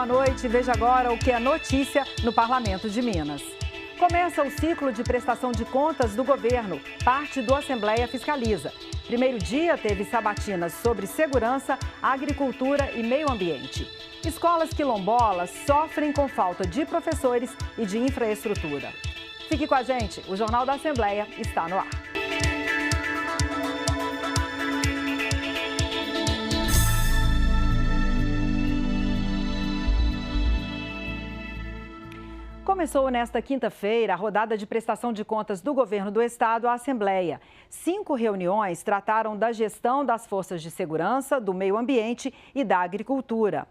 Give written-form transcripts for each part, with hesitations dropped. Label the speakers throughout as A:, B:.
A: boa noite. Veja agora o que é notícia no Parlamento de Minas. Começa o ciclo de prestação de contas do governo, parte do Assembleia Fiscaliza. Primeiro dia teve sabatinas sobre segurança, agricultura e meio ambiente. Escolas quilombolas sofrem com falta de professores e de infraestrutura. Fique com a gente, o Jornal da Assembleia está no ar. Começou nesta quinta-feira a rodada de prestação de contas do governo do estado à Assembleia. 5 reuniões trataram da gestão das forças de segurança, do meio ambiente e da agricultura.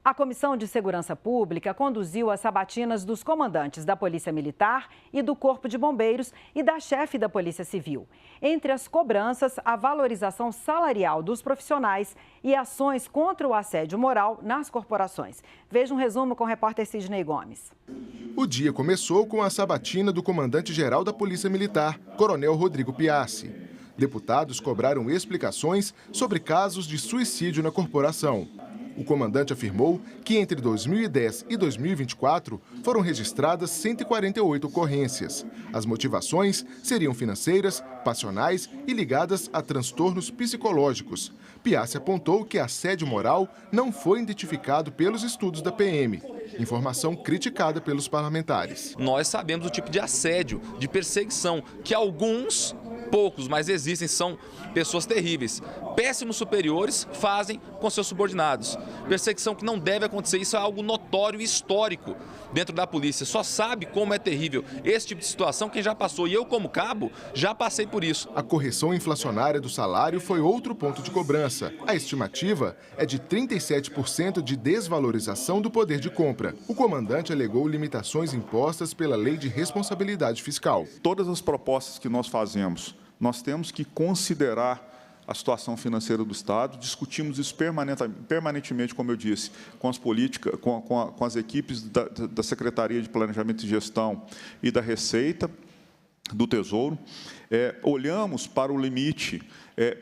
A: A Comissão de Segurança Pública conduziu as sabatinas dos comandantes da Polícia Militar e do Corpo de Bombeiros e da chefe da Polícia Civil. Entre as cobranças, a valorização salarial dos profissionais e ações contra o assédio moral nas corporações. Veja um resumo com o repórter Sidney Gomes.
B: O dia começou com a sabatina do comandante-geral da Polícia Militar, Coronel Rodrigo Piassi. Deputados cobraram explicações sobre casos de suicídio na corporação. O comandante afirmou que entre 2010 e 2024 foram registradas 148 ocorrências. As motivações seriam financeiras, passionais e ligadas a transtornos psicológicos. Piassi apontou que assédio moral não foi identificado pelos estudos da PM. Informação criticada pelos parlamentares.
C: Nós sabemos o tipo de assédio, de perseguição, que alguns, poucos, mas existem, são pessoas terríveis. Péssimos superiores fazem com seus subordinados. Perseguição que não deve acontecer, isso é algo notório e histórico dentro da polícia. Só sabe como é terrível esse tipo de situação quem já passou. E eu, como cabo, já passei por isso.
B: A correção inflacionária do salário foi outro ponto de cobrança. A estimativa é de 37% de desvalorização do poder de compra. O comandante alegou limitações impostas pela Lei de Responsabilidade Fiscal.
D: Todas as propostas que nós fazemos, nós temos que considerar a situação financeira do Estado, discutimos isso permanentemente, como eu disse, com as políticas, com as equipes da Secretaria de Planejamento e Gestão e da Receita, do Tesouro. Olhamos para o limite,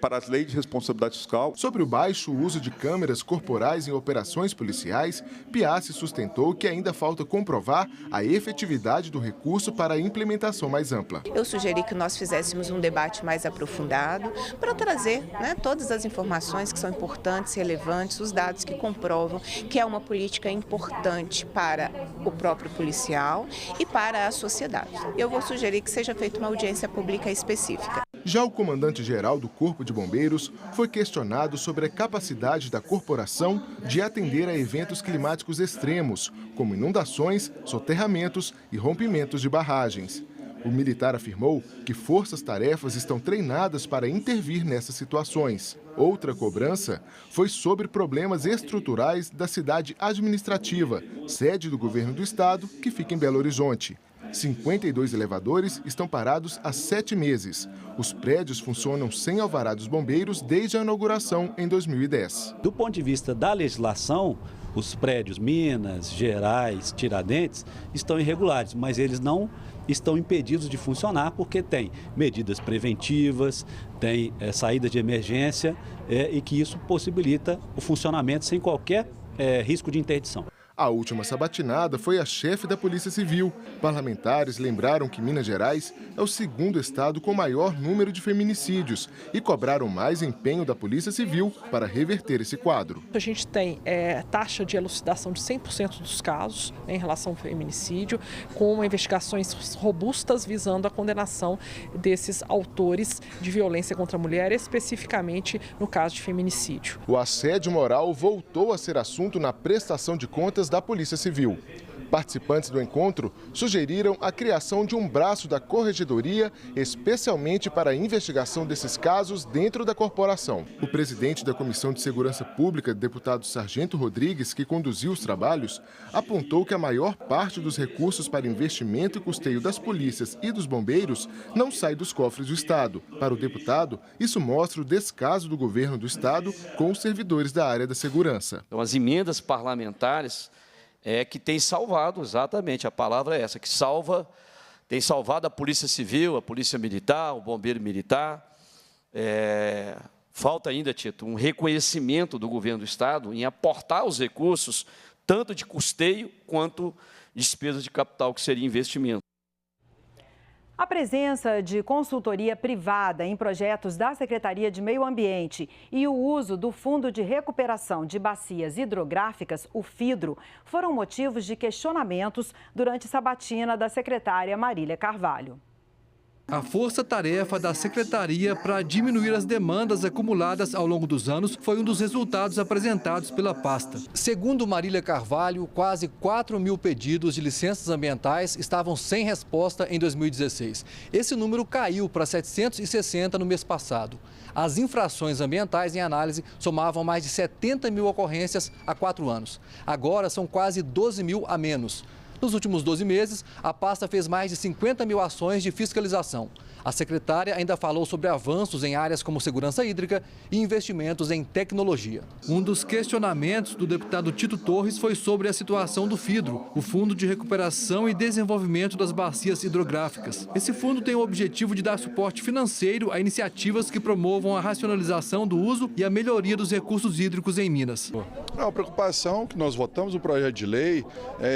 D: para as leis de responsabilidade fiscal.
B: Sobre o baixo uso de câmeras corporais em operações policiais, Piassi sustentou que ainda falta comprovar a efetividade do recurso para a implementação mais ampla.
E: Eu sugeri que nós fizéssemos um debate mais aprofundado para trazer todas as informações que são importantes, relevantes, os dados que comprovam que é uma política importante para o próprio policial e para a sociedade. Eu vou sugerir que seja feita uma audiência pública específica.
B: Já o comandante-geral do Corpo de Bombeiros foi questionado sobre a capacidade da corporação de atender a eventos climáticos extremos, como inundações, soterramentos e rompimentos de barragens. O militar afirmou que forças-tarefas estão treinadas para intervir nessas situações. Outra cobrança foi sobre problemas estruturais da cidade administrativa, sede do governo do estado, que fica em Belo Horizonte. 52 elevadores estão parados há 7 meses. Os prédios funcionam sem alvará dos bombeiros desde a inauguração em 2010.
F: Do ponto de vista da legislação, os prédios Minas, Gerais, Tiradentes estão irregulares, mas eles não estão impedidos de funcionar porque tem medidas preventivas, tem saídas de emergência e que isso possibilita o funcionamento sem qualquer risco de interdição.
B: A última sabatinada foi a chefe da Polícia Civil. Parlamentares lembraram que Minas Gerais é o segundo estado com maior número de feminicídios e cobraram mais empenho da Polícia Civil para reverter esse quadro.
G: A gente tem taxa de elucidação de 100% dos casos em relação ao feminicídio, com investigações robustas visando a condenação desses autores de violência contra a mulher, especificamente no caso de feminicídio.
B: O assédio moral voltou a ser assunto na prestação de contas da Polícia Civil. Participantes do encontro sugeriram a criação de um braço da Corregedoria, especialmente para a investigação desses casos dentro da corporação. O presidente da Comissão de Segurança Pública, deputado Sargento Rodrigues, que conduziu os trabalhos, apontou que a maior parte dos recursos para investimento e custeio das polícias e dos bombeiros não sai dos cofres do Estado. Para o deputado, isso mostra o descaso do governo do Estado com os servidores da área da segurança.
H: Então, as emendas parlamentares que tem salvado, exatamente, a palavra é essa, que tem salvado a Polícia Civil, a Polícia Militar, o Bombeiro Militar. Falta ainda, Tito, um reconhecimento do governo do Estado em aportar os recursos tanto de custeio quanto despesa de capital, que seria investimento.
A: A presença de consultoria privada em projetos da Secretaria de Meio Ambiente e o uso do Fundo de Recuperação de Bacias Hidrográficas, o FIDRO, foram motivos de questionamentos durante sabatina da secretária Marília Carvalho.
I: A força-tarefa da Secretaria para diminuir as demandas acumuladas ao longo dos anos foi um dos resultados apresentados pela pasta. Segundo Marília Carvalho, quase 4.000 pedidos de licenças ambientais estavam sem resposta em 2016. Esse número caiu para 760 no mês passado. As infrações ambientais em análise somavam mais de 70.000 ocorrências há 4 anos. Agora são quase 12.000 a menos. Nos últimos 12 meses, a pasta fez mais de 50.000 ações de fiscalização. A secretária ainda falou sobre avanços em áreas como segurança hídrica e investimentos em tecnologia. Um dos questionamentos do deputado Tito Torres foi sobre a situação do FIDRO, o Fundo de Recuperação e Desenvolvimento das Bacias Hidrográficas. Esse fundo tem o objetivo de dar suporte financeiro a iniciativas que promovam a racionalização do uso e a melhoria dos recursos hídricos em Minas.
J: É uma preocupação que nós votamos o projeto de lei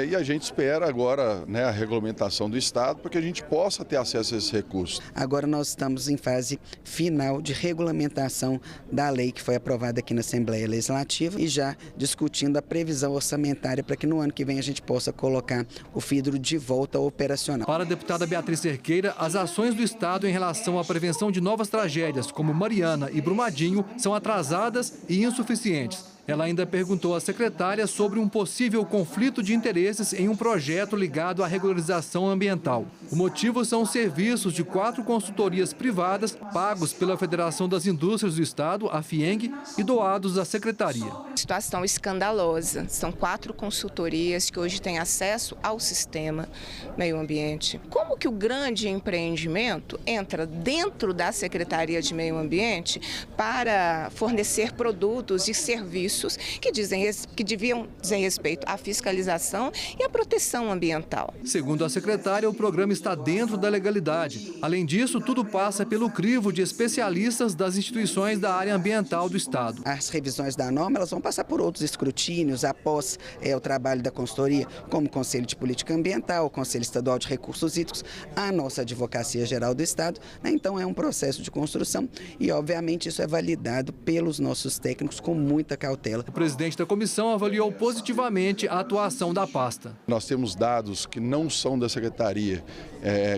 J: e a gente espera agora a regulamentação do Estado para que a gente possa ter acesso a esses recursos.
K: Agora nós estamos em fase final de regulamentação da lei que foi aprovada aqui na Assembleia Legislativa e já discutindo a previsão orçamentária para que no ano que vem a gente possa colocar o FIDRO de volta operacional.
I: Para a deputada Beatriz Cerqueira, as ações do Estado em relação à prevenção de novas tragédias, como Mariana e Brumadinho, são atrasadas e insuficientes. Ela ainda perguntou à secretária sobre um possível conflito de interesses em um projeto ligado à regularização ambiental. O motivo são os serviços de 4 consultorias privadas pagos pela Federação das Indústrias do Estado, a FIENG, e doados à secretaria.
E: Situação escandalosa. São 4 consultorias que hoje têm acesso ao sistema meio ambiente. Como que o grande empreendimento entra dentro da Secretaria de Meio Ambiente para fornecer produtos e serviços que deviam dizer respeito à fiscalização e à proteção ambiental?
I: Segundo a secretária, o programa está dentro da legalidade. Além disso, tudo passa pelo crivo de especialistas das instituições da área ambiental do Estado.
K: As revisões da norma elas vão passar por outros escrutínios após o trabalho da consultoria, como o Conselho de Política Ambiental, o Conselho Estadual de Recursos Hídricos, a nossa Advocacia Geral do Estado. Então é um processo de construção e, obviamente, isso é validado pelos nossos técnicos com muita cautela.
I: O presidente da comissão avaliou positivamente a atuação da pasta.
J: Nós temos dados que não são da secretaria,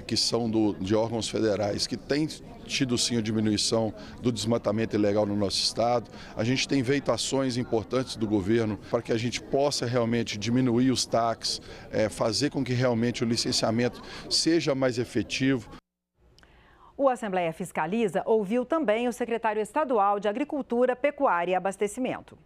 J: que são de órgãos federais, que têm tido sim a diminuição do desmatamento ilegal no nosso estado. A gente tem feito ações importantes do governo para que a gente possa realmente diminuir os taxas, fazer com que realmente o licenciamento seja mais efetivo.
A: O Assembleia Fiscaliza ouviu também o secretário estadual de Agricultura, Pecuária e Abastecimento.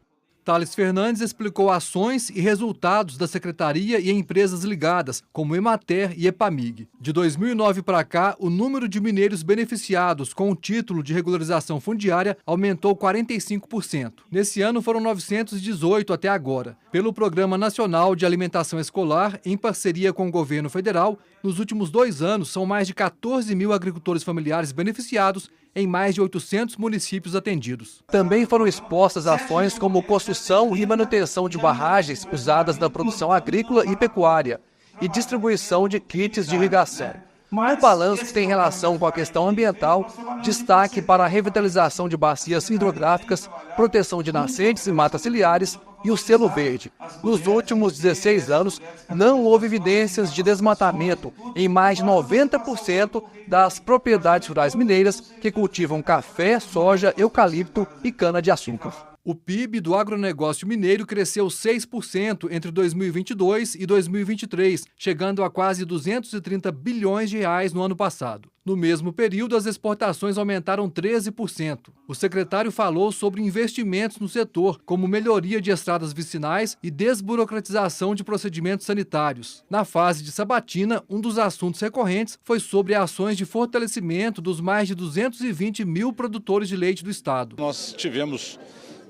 I: Thales Fernandes explicou ações e resultados da secretaria e empresas ligadas, como Emater e Epamig. De 2009 para cá, o número de mineiros beneficiados com o título de regularização fundiária aumentou 45%. Nesse ano foram 918 até agora. Pelo Programa Nacional de Alimentação Escolar, em parceria com o governo federal, nos últimos 2 anos são mais de 14.000 agricultores familiares beneficiados em mais de 800 municípios atendidos.
L: Também foram expostas ações como construção e manutenção de barragens usadas na produção agrícola e pecuária e distribuição de kits de irrigação. O balanço tem relação com a questão ambiental, destaque para a revitalização de bacias hidrográficas, proteção de nascentes e matas ciliares e o selo verde. Nos últimos 16 anos, não houve evidências de desmatamento em mais de 90% das propriedades rurais mineiras que cultivam café, soja, eucalipto e cana-de-açúcar.
I: O PIB do agronegócio mineiro cresceu 6% entre 2022 e 2023, chegando a quase 230 bilhões de reais no ano passado. No mesmo período, as exportações aumentaram 13%. O secretário falou sobre investimentos no setor, como melhoria de estradas vicinais e desburocratização de procedimentos sanitários. Na fase de sabatina, um dos assuntos recorrentes foi sobre ações de fortalecimento dos mais de 220 mil produtores de leite do estado.
M: Nós tivemos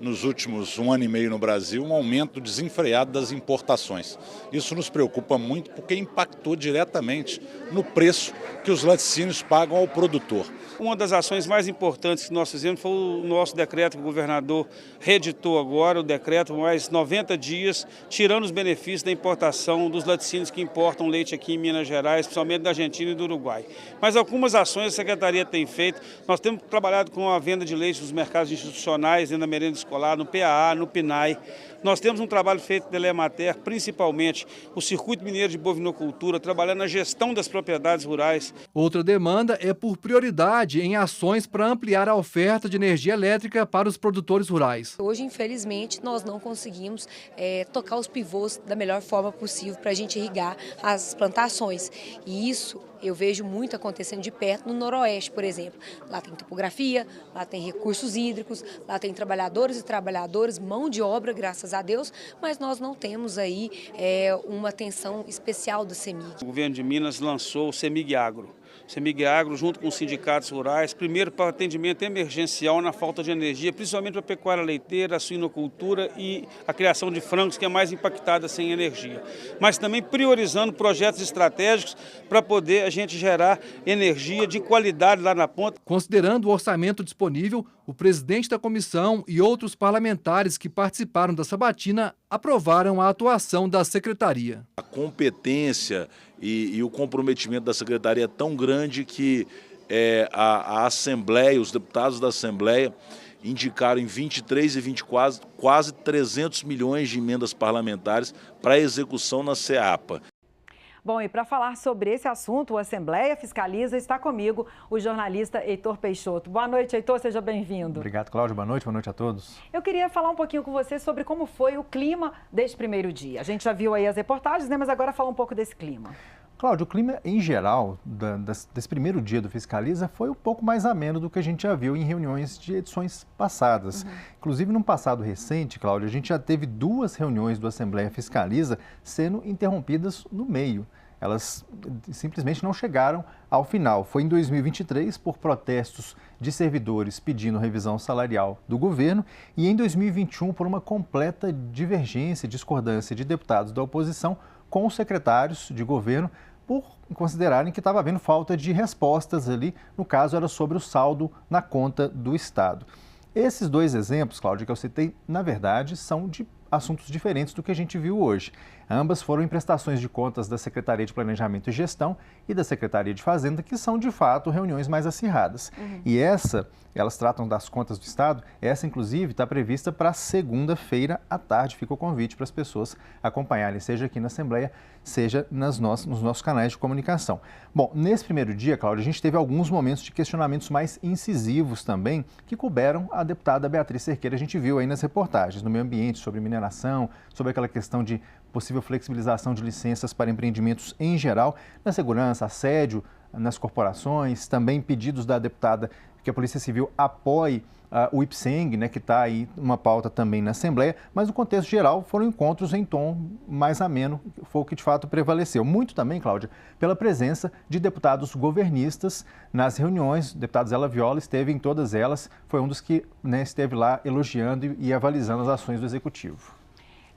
M: nos últimos 1 ano e meio no Brasil, um aumento desenfreado das importações. Isso nos preocupa muito porque impactou diretamente no preço que os laticínios pagam ao produtor.
N: Uma das ações mais importantes que nós fizemos foi o nosso decreto que o governador reeditou agora, o decreto mais 90 dias, tirando os benefícios da importação dos laticínios que importam leite aqui em Minas Gerais, principalmente da Argentina e do Uruguai. Mas algumas ações a Secretaria tem feito. Nós temos trabalhado com a venda de leite nos mercados institucionais, dentro da merenda escolar, no PAA, no PNAE. Nós temos um trabalho feito pela Emater, principalmente o Circuito Mineiro de Bovinocultura, trabalhando na gestão das propriedades rurais.
I: Outra demanda é por prioridade em ações para ampliar a oferta de energia elétrica para os produtores rurais.
O: Hoje, infelizmente, nós não conseguimos tocar os pivôs da melhor forma possível para a gente irrigar as plantações. E isso eu vejo muito acontecendo de perto no Noroeste, por exemplo. Lá tem topografia, lá tem recursos hídricos, lá tem trabalhadores e trabalhadoras, mão de obra, graças a Deus, mas nós não temos aí uma atenção especial do CEMIG.
N: O governo de Minas lançou o CEMIG Agro. O CEMIG Agro, junto com os sindicatos rurais, primeiro para atendimento emergencial na falta de energia, principalmente para a pecuária leiteira, a suinocultura e a criação de frangos, que é mais impactada sem energia. Mas também priorizando projetos estratégicos para poder a gente gerar energia de qualidade lá na ponta.
I: Considerando o orçamento disponível, o presidente da comissão e outros parlamentares que participaram da sabatina aprovaram a atuação da secretaria.
P: A competência e o comprometimento da secretaria é tão grande que a Assembleia, os deputados da Assembleia, indicaram em 23 e 24 quase 300 milhões de emendas parlamentares para execução na SEAPA.
A: Bom, e para falar sobre esse assunto, o Assembleia Fiscaliza, está comigo o jornalista Heitor Peixoto. Boa noite, Heitor, seja bem-vindo.
Q: Obrigado, Cláudio. Boa noite a todos.
A: Eu queria falar um pouquinho com você sobre como foi o clima deste primeiro dia. A gente já viu aí as reportagens, né? Mas agora fala um pouco desse clima.
Q: Cláudio, o clima em geral desse primeiro dia do Fiscaliza foi um pouco mais ameno do que a gente já viu em reuniões de edições passadas. Inclusive, num passado recente, Cláudio, a gente já teve 2 reuniões do Assembleia Fiscaliza sendo interrompidas no meio. Elas simplesmente não chegaram ao final. Foi em 2023 por protestos de servidores pedindo revisão salarial do governo e em 2021 por uma completa divergência e discordância de deputados da oposição com os secretários de governo por considerarem que estava havendo falta de respostas ali. No caso, era sobre o saldo na conta do Estado. Esses 2 exemplos, Cláudio, que eu citei, na verdade, são de assuntos diferentes do que a gente viu hoje. Ambas foram em prestações de contas da Secretaria de Planejamento e Gestão e da Secretaria de Fazenda, que são, de fato, reuniões mais acirradas. E elas tratam das contas do Estado, essa, inclusive, está prevista para segunda-feira à tarde. Fica o convite para as pessoas acompanharem, seja aqui na Assembleia, seja nos nossos canais de comunicação. Bom, nesse primeiro dia, Cláudia, a gente teve alguns momentos de questionamentos mais incisivos também, que couberam a deputada Beatriz Cerqueira. A gente viu aí nas reportagens, no meio ambiente, sobre mineração, sobre aquela questão de possível flexibilização de licenças para empreendimentos em geral, na segurança, assédio nas corporações, também pedidos da deputada que a Polícia Civil apoie o IPSENG, né, que está aí uma pauta também na Assembleia, mas no contexto geral foram encontros em tom mais ameno, foi o que de fato prevaleceu. Muito também, Cláudia, pela presença de deputados governistas nas reuniões. O deputado Zé Laviola esteve em todas elas, foi um dos que, né, esteve lá elogiando e avalizando as ações do Executivo.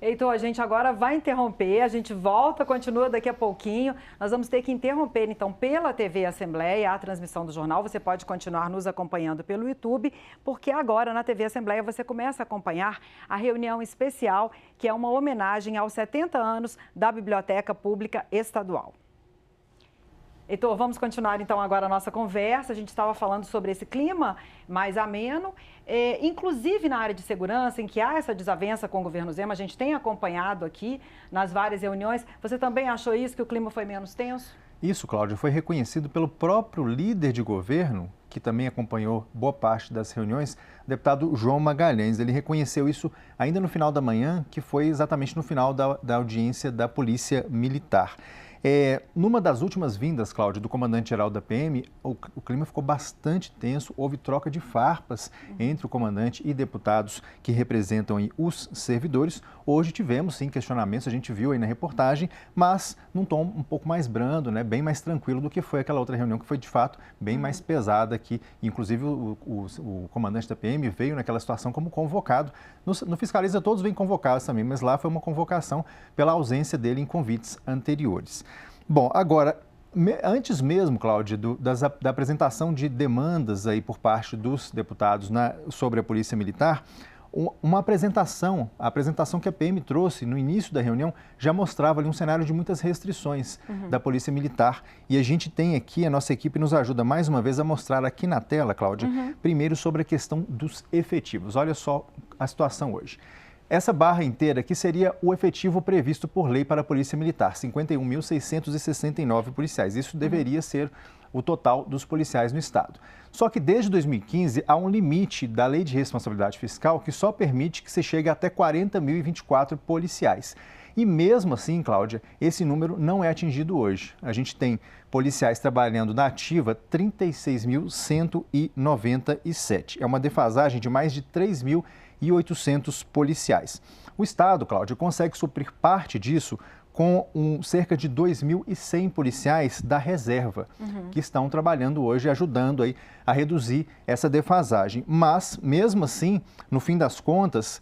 A: Heitor, a gente agora vai interromper, a gente volta, continua daqui a pouquinho. Nós vamos ter que interromper, então, pela TV Assembleia, a transmissão do jornal. Você pode continuar nos acompanhando pelo YouTube, porque agora na TV Assembleia você começa a acompanhar a reunião especial, que é uma homenagem aos 70 anos da Biblioteca Pública Estadual. Heitor, vamos continuar então agora a nossa conversa. A gente estava falando sobre esse clima mais ameno, inclusive na área de segurança, em que há essa desavença com o governo Zema. A gente tem acompanhado aqui nas várias reuniões. Você também achou isso, que o clima foi menos tenso?
Q: Isso, Cláudio, foi reconhecido pelo próprio líder de governo, que também acompanhou boa parte das reuniões, o deputado João Magalhães. Ele reconheceu isso ainda no final da manhã, que foi exatamente no final da audiência da Polícia Militar. Numa das últimas vindas, Cláudia, do comandante-geral da PM, o clima ficou bastante tenso, houve troca de farpas entre o comandante e deputados que representam aí os servidores. Hoje tivemos, sim, questionamentos, a gente viu aí na reportagem, mas num tom um pouco mais brando, né, bem mais tranquilo do que foi aquela outra reunião que foi, de fato, bem mais pesada aqui. Inclusive, o comandante da PM veio naquela situação como convocado. No Fiscaliza, todos vêm convocados também, mas lá foi uma convocação pela ausência dele em convites anteriores. Bom, agora, antes mesmo, Cláudia, da apresentação de demandas aí por parte dos deputados sobre a Polícia Militar, a apresentação que a PM trouxe no início da reunião já mostrava ali um cenário de muitas restrições da Polícia Militar. E a gente tem aqui, a nossa equipe nos ajuda mais uma vez a mostrar aqui na tela, Cláudia, primeiro sobre a questão dos efetivos. Olha só a situação hoje. Essa barra inteira aqui seria o efetivo previsto por lei para a Polícia Militar, 51.669 policiais. Isso deveria ser o total dos policiais no Estado. Só que desde 2015 há um limite da Lei de Responsabilidade Fiscal que só permite que se chegue até 40.024 policiais. E mesmo assim, Cláudia, esse número não é atingido hoje. A gente tem policiais trabalhando na ativa 36.197. É uma defasagem de mais de 3.800 policiais. O Estado, Cláudia, consegue suprir parte disso com cerca de 2.100 policiais da reserva, que estão trabalhando hoje, ajudando aí a reduzir essa defasagem. Mas, mesmo assim, no fim das contas,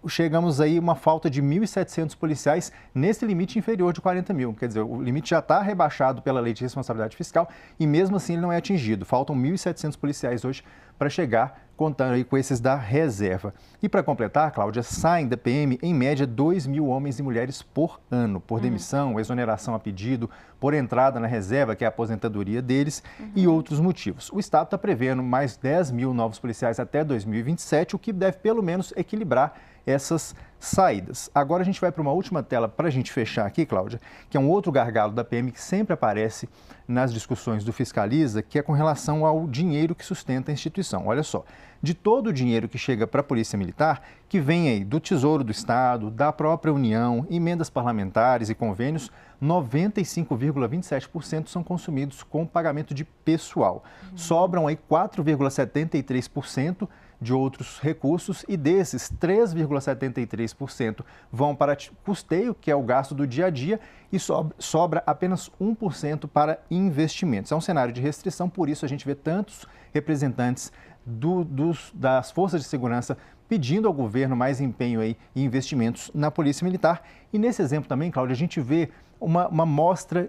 Q: chegamos aí a uma falta de 1.700 policiais nesse limite inferior de 40 mil. Quer dizer, o limite já está rebaixado pela Lei de Responsabilidade Fiscal e, mesmo assim, ele não é atingido. Faltam 1.700 policiais hoje para chegar, contando aí com esses da reserva. E para completar, Cláudia, saem da PM em média 2.000 homens e mulheres por ano, por demissão, exoneração a pedido, por entrada na reserva, que é a aposentadoria deles, e outros motivos. O Estado está prevendo mais 10.000 novos policiais até 2027, o que deve pelo menos equilibrar essas saídas. Agora a gente vai para uma última tela para a gente fechar aqui, Cláudia, que é um outro gargalo da PM que sempre aparece nas discussões do Fiscaliza, que é com relação ao dinheiro que sustenta a instituição. Olha só, de todo o dinheiro que chega para a Polícia Militar, que vem aí do Tesouro do Estado, da própria União, emendas parlamentares e convênios, 95,27% são consumidos com pagamento de pessoal. Sobram aí 4,73% de outros recursos e desses 3,73% vão para custeio, que é o gasto do dia a dia, e sobra apenas 1% para investimentos. É um cenário de restrição, por isso a gente vê tantos representantes das forças de segurança pedindo ao governo mais empenho aí e investimentos na Polícia Militar. E nesse exemplo também, Cláudia, a gente vê uma mostra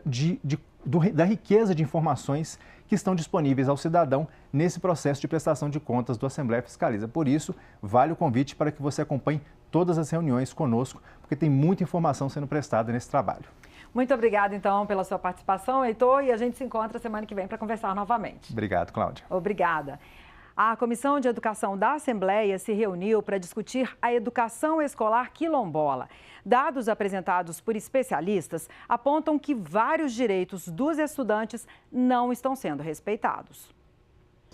Q: da riqueza de informações que estão disponíveis ao cidadão nesse processo de prestação de contas do Assembleia Fiscaliza. Por isso, vale o convite para que você acompanhe todas as reuniões conosco, porque tem muita informação sendo prestada nesse trabalho.
A: Muito obrigada, então, pela sua participação, Heitor, e a gente se encontra semana que vem para conversar novamente.
Q: Obrigado, Cláudia.
A: Obrigada. A Comissão de Educação da Assembleia se reuniu para discutir a educação escolar quilombola. Dados apresentados por especialistas apontam que vários direitos dos estudantes não estão sendo respeitados.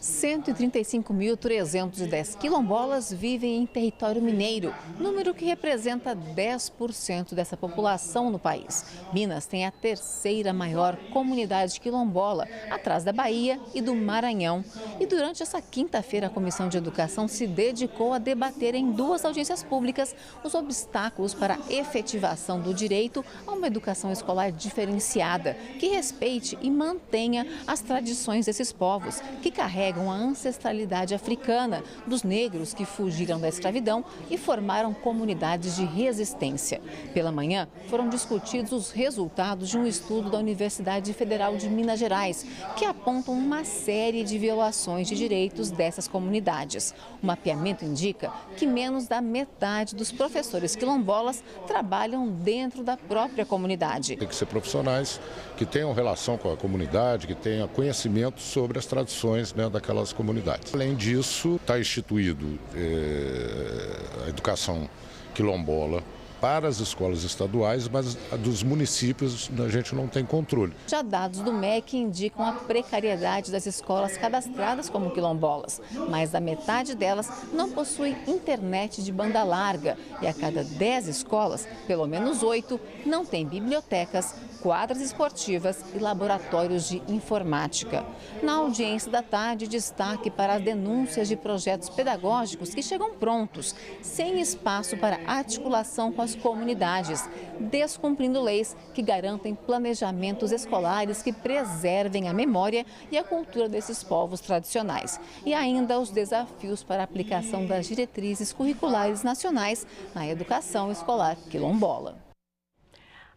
R: 135.310 quilombolas vivem em território mineiro, número que representa 10% dessa população no país. Minas tem a terceira maior comunidade quilombola, atrás da Bahia e do Maranhão. E durante essa quinta-feira, a Comissão de Educação se dedicou a debater em 2 audiências públicas os obstáculos para a efetivação do direito a uma educação escolar diferenciada, que respeite e mantenha as tradições desses povos, que carregam a ancestralidade africana dos negros que fugiram da escravidão e formaram comunidades de resistência. Pela manhã, foram discutidos os resultados de um estudo da Universidade Federal de Minas Gerais, que apontam uma série de violações de direitos dessas comunidades. O mapeamento indica que menos da metade dos professores quilombolas trabalham dentro da própria comunidade.
S: Tem que ser profissionais que tenham relação com a comunidade, que tenham conhecimento sobre as tradições, né, daquelas comunidades. Além disso, está instituído a educação quilombola para as escolas estaduais, mas dos municípios a gente não tem controle.
R: Já dados do MEC indicam a precariedade das escolas cadastradas como quilombolas. Mais da metade delas não possui internet de banda larga e a cada 10 escolas, pelo menos 8 não têm bibliotecas, quadras esportivas e laboratórios de informática. Na audiência da tarde, destaque para as denúncias de projetos pedagógicos que chegam prontos, sem espaço para articulação com as comunidades, descumprindo leis que garantem planejamentos escolares que preservem a memória e a cultura desses povos tradicionais. E ainda os desafios para a aplicação das diretrizes curriculares nacionais na educação escolar quilombola.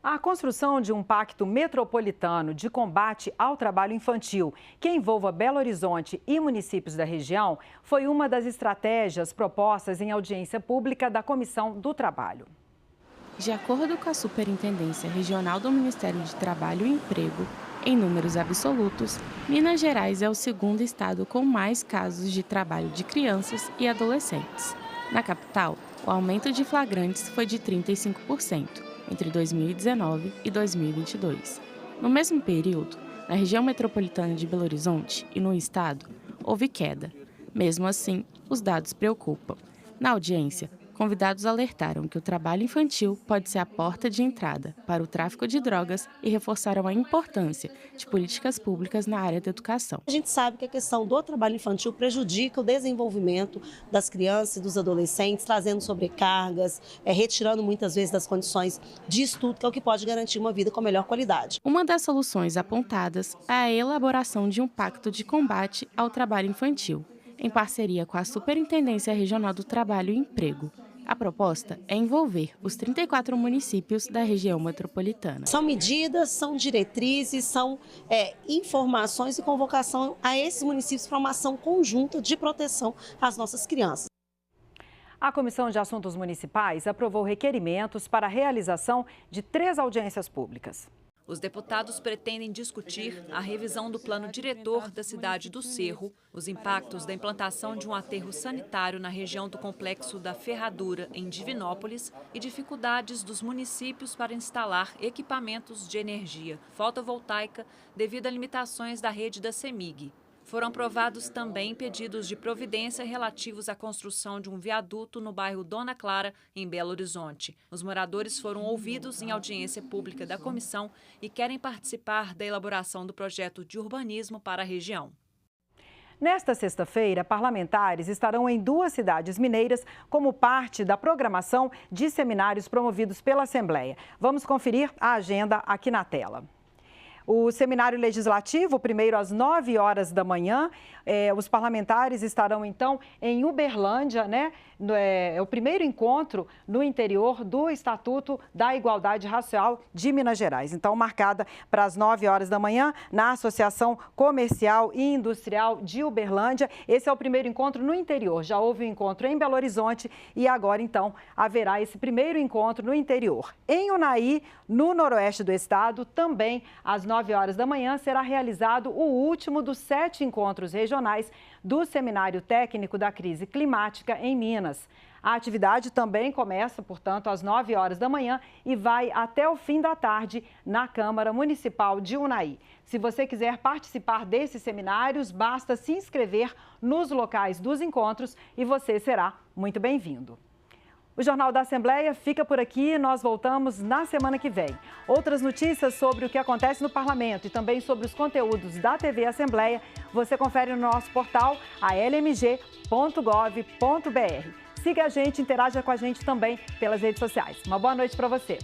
A: A construção de um pacto metropolitano de combate ao trabalho infantil, que envolva Belo Horizonte e municípios da região, foi uma das estratégias propostas em audiência pública da Comissão do Trabalho.
T: De acordo com a Superintendência Regional do Ministério de Trabalho e Emprego, em números absolutos, Minas Gerais é o segundo estado com mais casos de trabalho de crianças e adolescentes. Na capital, o aumento de flagrantes foi de 35%. Entre 2019 e 2022. No mesmo período, na região metropolitana de Belo Horizonte e no estado, houve queda. Mesmo assim, os dados preocupam. Na audiência, convidados alertaram que o trabalho infantil pode ser a porta de entrada para o tráfico de drogas e reforçaram a importância de políticas públicas na área da educação.
U: A gente sabe que a questão do trabalho infantil prejudica o desenvolvimento das crianças e dos adolescentes, trazendo sobrecargas, retirando muitas vezes das condições de estudo, que é o que pode garantir uma vida com melhor qualidade.
T: Uma das soluções apontadas é a elaboração de um pacto de combate ao trabalho infantil, em parceria com a Superintendência Regional do Trabalho e Emprego. A proposta é envolver os 34 municípios da região metropolitana.
U: São medidas, são diretrizes, são informações e convocação a esses municípios para uma ação conjunta de proteção às nossas crianças.
A: A Comissão de Assuntos Municipais aprovou requerimentos para a realização de 3 audiências públicas.
V: Os deputados pretendem discutir a revisão do plano diretor da cidade do Cerro, os impactos da implantação de um aterro sanitário na região do complexo da Ferradura, em Divinópolis, e dificuldades dos municípios para instalar equipamentos de energia fotovoltaica devido a limitações da rede da CEMIG. Foram aprovados também pedidos de providência relativos à construção de um viaduto no bairro Dona Clara, em Belo Horizonte. Os moradores foram ouvidos em audiência pública da comissão e querem participar da elaboração do projeto de urbanismo para a região.
A: Nesta sexta-feira, parlamentares estarão em 2 cidades mineiras como parte da programação de seminários promovidos pela Assembleia. Vamos conferir a agenda aqui na tela. O seminário legislativo, primeiro às 9 horas da manhã, os parlamentares estarão então em Uberlândia, né? É o primeiro encontro no interior do Estatuto da Igualdade Racial de Minas Gerais. Então, marcada para as 9 horas da manhã na Associação Comercial e Industrial de Uberlândia. Esse é o primeiro encontro no interior. Já houve um encontro em Belo Horizonte e agora, então, haverá esse primeiro encontro no interior. Em Unai, no noroeste do estado, também às 9 horas da manhã, será realizado o último dos 7 encontros regionais do Seminário Técnico da Crise Climática em Minas. A atividade também começa, portanto, às 9 horas da manhã e vai até o fim da tarde na Câmara Municipal de Unai. Se você quiser participar desses seminários, basta se inscrever nos locais dos encontros e você será muito bem-vindo. O Jornal da Assembleia fica por aqui, nós voltamos na semana que vem. Outras notícias sobre o que acontece no Parlamento e também sobre os conteúdos da TV Assembleia, você confere no nosso portal almg.gov.br. Siga a gente, interaja com a gente também pelas redes sociais. Uma boa noite para você.